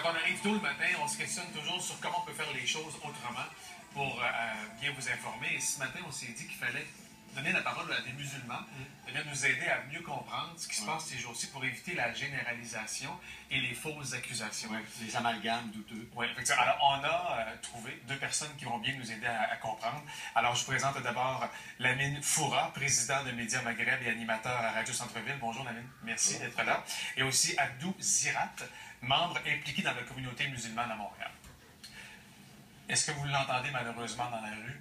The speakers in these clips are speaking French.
on arrive tôt le matin, on se questionne toujours sur comment on peut faire les choses autrement pour bien vous informer. Et ce matin, on s'est dit qu'il fallait donner la parole à des musulmans, de bien nous aider à mieux comprendre ce qui se passe ces jours-ci pour éviter la généralisation et les fausses accusations. Ouais, les amalgames douteux. Oui, effectivement. Alors, on a trouvé deux personnes qui vont bien nous aider à comprendre. Alors, je vous présente d'abord Lamine Foura, président de Média Maghreb et animateur à Radio Centre-Ville. Bonjour, Lamine. Merci d'être là. Et aussi Abdou Zirat, membre impliqué dans la communauté musulmane à Montréal. Est-ce que vous l'entendez malheureusement dans la rue?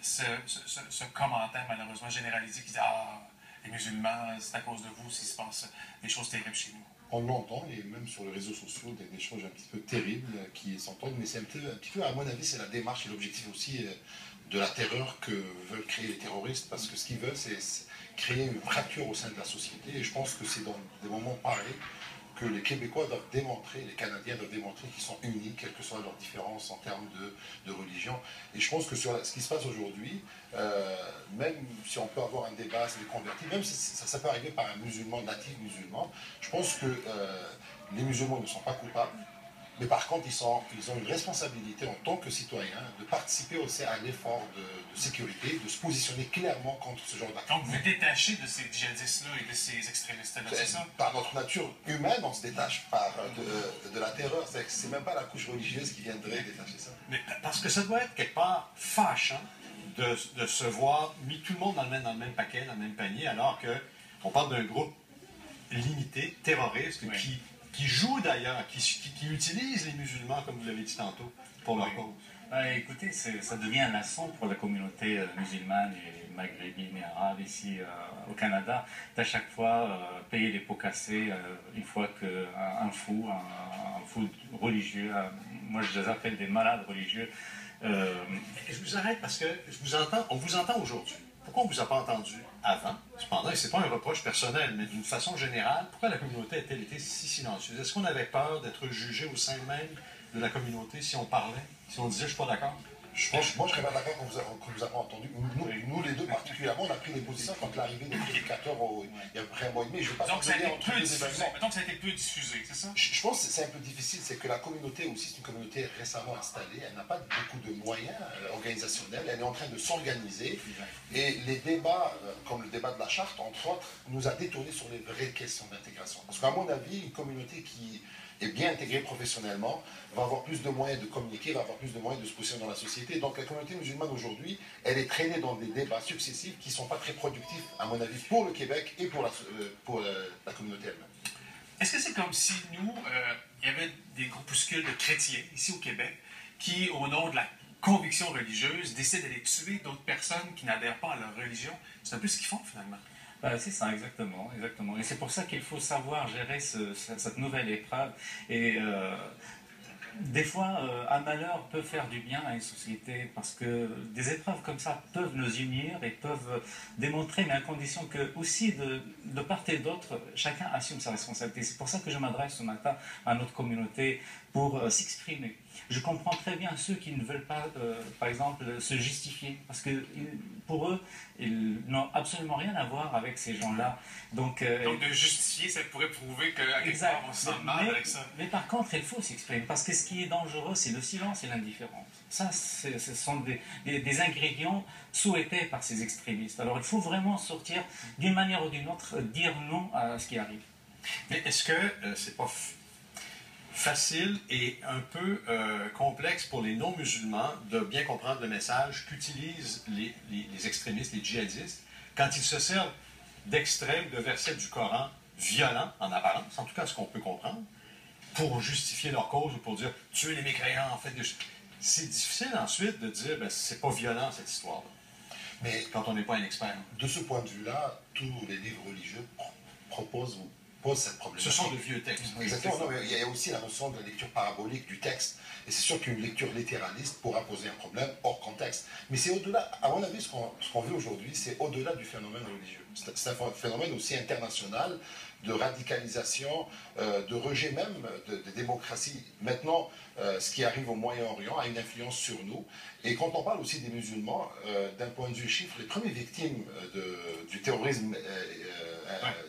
Ce commentaire malheureusement généralisé qui dit « Ah, les musulmans, c'est à cause de vous s'il se passe des choses terribles chez nous ». On l'entend, et même sur les réseaux sociaux, des choses un petit peu terribles qui s'entendent, mais c'est un petit peu, à mon avis, c'est la démarche et l'objectif aussi de la terreur que veulent créer les terroristes, parce que ce qu'ils veulent, c'est créer une fracture au sein de la société, et je pense que c'est dans des moments pareils que les Québécois doivent démontrer, les Canadiens doivent démontrer qu'ils sont unis, quelles que soient leurs différences en termes de religion. Et je pense que sur ce qui se passe aujourd'hui, même si on peut avoir un débat sur les convertis, même si ça peut arriver par un musulman, natif musulman, je pense que les musulmans ne sont pas coupables, mais par contre, ils ont une responsabilité en tant que citoyens de participer aussi à l'effort de sécurité, de se positionner clairement contre ce genre d'actes. Donc, vous détachez de ces djihadistes-là et de ces extrémistes-là, c'est ça? Par notre nature humaine, on se détache de la terreur. C'est même pas la couche religieuse qui viendrait détacher ça. Mais parce que ça doit être quelque part fâchant de se voir mis tout le monde dans le même paquet, dans le même panier, alors qu'on parle d'un groupe limité, terroriste, qui joue d'ailleurs, qui utilise les musulmans, comme vous l'avez dit tantôt, pour leur cause. Écoutez, ça devient un leçon pour la communauté musulmane et maghrébine et arabe ici au Canada, d'à chaque fois payer les pots cassés une fois qu'un fou religieux, moi je les appelle des malades religieux. Je vous arrête parce que on vous entend aujourd'hui. Pourquoi on ne vous a pas entendu avant? Cependant, et ce n'est pas un reproche personnel, mais d'une façon générale, pourquoi la communauté a-t-elle été si silencieuse? Est-ce qu'on avait peur d'être jugé au sein même de la communauté si on parlait, si on disait « je ne suis pas d'accord ». Moi, je ne serais pas d'accord qu'on vous a pas entendu. Nous, les deux particulièrement, on a pris des positions quand l'arrivée des prédicateurs il y a à peu près un mois et demi. Je veux pas donc, ça a été peu diffusé. événements. Mettons que ça a été peu diffusé, c'est ça? Je pense que c'est un peu difficile, c'est que la communauté aussi, c'est une communauté récemment installée, elle n'a pas beaucoup de moyens organisationnels, elle est en train de s'organiser, et les débats, comme le débat de la charte, entre autres, nous a détournés sur les vraies questions d'intégration. Parce qu'à mon avis, une communauté qui est bien intégrée professionnellement va avoir plus de moyens de communiquer, va avoir plus de moyens de se positionner dans la société. Donc la communauté musulmane aujourd'hui, elle est traînée dans des débats successifs qui ne sont pas très productifs, à mon avis, pour le Québec et pour la communauté elle-même. Est-ce que c'est comme si nous, il y avait des groupuscules de chrétiens ici au Québec qui, au nom de la conviction religieuse, décident d'aller tuer d'autres personnes qui n'adhèrent pas à leur religion? C'est un peu ce qu'ils font finalement. C'est ça, exactement. Et c'est pour ça qu'il faut savoir gérer cette nouvelle épreuve. Et des fois, un malheur peut faire du bien à une société parce que des épreuves comme ça peuvent nous unir et peuvent démontrer, mais à condition que aussi de part et d'autre, chacun assume sa responsabilité. C'est pour ça que je m'adresse ce matin à notre communauté pour s'exprimer. Je comprends très bien ceux qui ne veulent pas, par exemple, se justifier, parce que pour eux, ils n'ont absolument rien à voir avec ces gens-là. Donc de justifier, ça pourrait prouver qu'à quelque part, on se sent mal avec ça. Mais par contre, il faut s'exprimer, parce que ce qui est dangereux, c'est le silence et l'indifférence. Ça, ce sont des ingrédients souhaités par ces extrémistes. Alors il faut vraiment sortir d'une manière ou d'une autre, dire non à ce qui arrive. Mais est-ce que c'est pas facile et un peu complexe pour les non-musulmans de bien comprendre le message qu'utilisent les extrémistes, les djihadistes, quand ils se servent d'extraits, de versets du Coran violents, en apparence, en tout cas ce qu'on peut comprendre, pour justifier leur cause ou pour dire « tuer les mécréants », en fait. C'est difficile ensuite de dire ben, « c'est pas violent cette histoire-là ». Mais quand on n'est pas un expert. De ce point de vue-là, tous les livres religieux proposent ou posent cette problématique. Ce sont de vieux textes. Exactement. Non, mais il y a aussi la notion de la lecture parabolique du texte. Et c'est sûr qu'une lecture littéraliste pourra poser un problème hors contexte. Mais c'est au-delà, à mon avis, ce qu'on vit aujourd'hui, c'est au-delà du phénomène religieux. C'est un phénomène aussi international de radicalisation, de rejet même de démocratie. Maintenant, ce qui arrive au Moyen-Orient a une influence sur nous. Et quand on parle aussi des musulmans, d'un point de vue chiffre, les premières victimes du terrorisme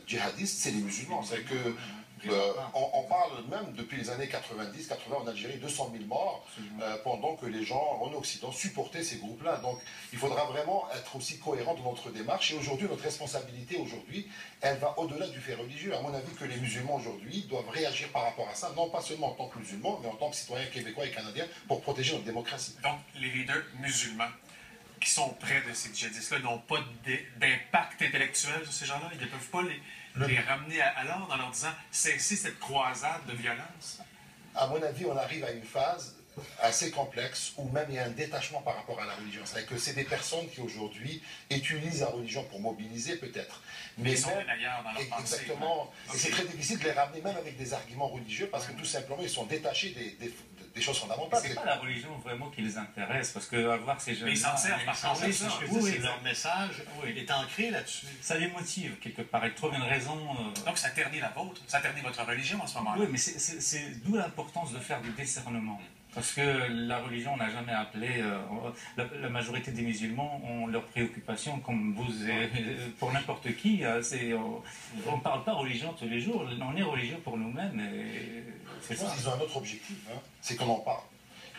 djihadiste, c'est les musulmans. C'est que On parle même depuis les années 90, 80 en Algérie, 200 000 morts, pendant que les gens en Occident supportaient ces groupes-là. Donc il faudra vraiment être aussi cohérent dans notre démarche. Et aujourd'hui, notre responsabilité aujourd'hui, elle va au-delà du fait religieux. À mon avis, que les musulmans aujourd'hui doivent réagir par rapport à ça, non pas seulement en tant que musulmans, mais en tant que citoyens québécois et canadiens, pour protéger notre démocratie. Donc les leaders musulmans qui sont près de ces djihadistes-là n'ont pas d'impact intellectuel sur ces gens-là. Ils ne peuvent pas les ramener à l'ordre en leur disant cessez cette croisade de violence. À mon avis, on arrive à une phase assez complexe où même il y a un détachement par rapport à la religion. C'est-à-dire que c'est des personnes qui aujourd'hui utilisent la religion pour mobiliser peut-être. Mais ils sont ailleurs dans leur pensée. Exactement. Et c'est très difficile de les ramener même avec des arguments religieux parce que tout simplement ils sont détachés des choses fondamentales. C'est pas la religion vraiment qui les intéresse, parce que avoir ces jeunes. Mais ils s'en servent par contre. Oui, leur message est ancré là-dessus. Ça les motive quelque part. Ils trouvent une raison. Donc ça ternit la vôtre, ça ternit votre religion en ce moment-là. Oui, mais c'est d'où l'importance de faire du discernement. Parce que la religion, on n'a jamais appelé. La majorité des musulmans ont leurs préoccupations, comme vous, pour n'importe qui. On ne parle pas religion tous les jours, on est religieux pour nous-mêmes. Je pense qu'ils ont un autre objectif, c'est qu'on en parle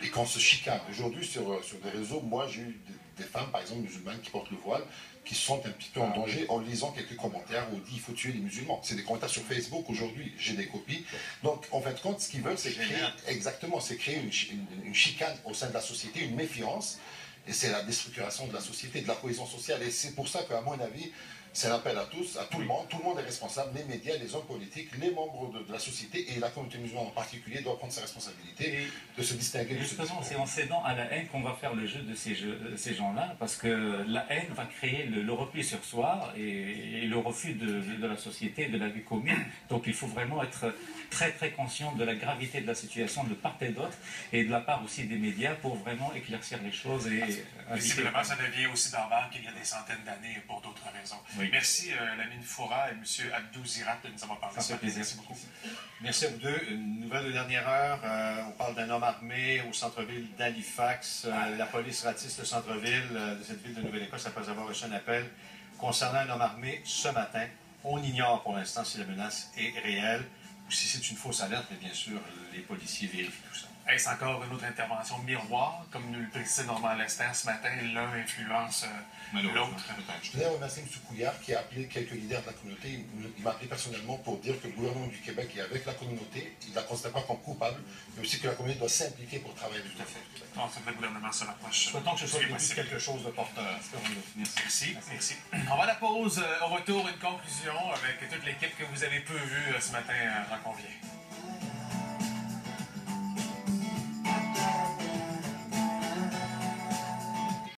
et qu'on se chicane. Aujourd'hui, sur des réseaux, moi j'ai eu des femmes, par exemple musulmanes, qui portent le voile, qui se sentent un petit peu en danger en lisant quelques commentaires où on dit il faut tuer les musulmans. C'est des commentaires sur Facebook aujourd'hui, j'ai des copies. Donc en fin de compte, ce qu'ils veulent, c'est créer, exactement, c'est créer une chicane au sein de la société, une méfiance, et c'est la déstructuration de la société, de la cohésion sociale. Et c'est pour ça qu'à mon avis, c'est un appel à tous, à tout le monde est responsable, les médias, les hommes politiques, les membres de la société et la communauté musulmane en particulier doivent prendre ses responsabilités de se distinguer de ce discours. Justement, c'est en cédant à la haine qu'on va faire le jeu de ces gens-là, parce que la haine va créer le repli sur soi et le refus de la société, de la vie commune. Donc il faut vraiment être très très conscient de la gravité de la situation de part et d'autre, et de la part aussi des médias pour vraiment éclaircir les choses. Visiblement, ça devient aussi barbare qu'il y a des centaines d'années pour d'autres raisons. Oui. Merci Lamine Foura et M. Abdou Zirat de nous avoir parlé. Ça fait plaisir. Merci beaucoup. Merci à vous deux. Une nouvelle de dernière heure. On parle d'un homme armé au centre-ville d'Halifax. La police ratisse le centre-ville de cette ville de Nouvelle-Écosse après avoir reçu un appel concernant un homme armé ce matin. On ignore pour l'instant si la menace est réelle ou si c'est une fausse alerte, mais bien sûr, les policiers vérifient tout ça. Est-ce encore une autre intervention miroir, comme nous le précisait Normand Lester ce matin, l'un influence l'autre? Je tenais à remercier M. Couillard qui a appelé quelques leaders de la communauté. Il m'a appelé personnellement pour dire que le gouvernement du Québec est avec la communauté. Il ne la considère pas comme coupable, mais aussi que la communauté doit s'impliquer pour travailler tout à fait. Donc, le gouvernement se rapproche. Souhaitons que ce soit quelque chose de porteur. Merci. On va à la pause. Au retour, une conclusion avec toute l'équipe que vous avez peu vue ce matin en convié.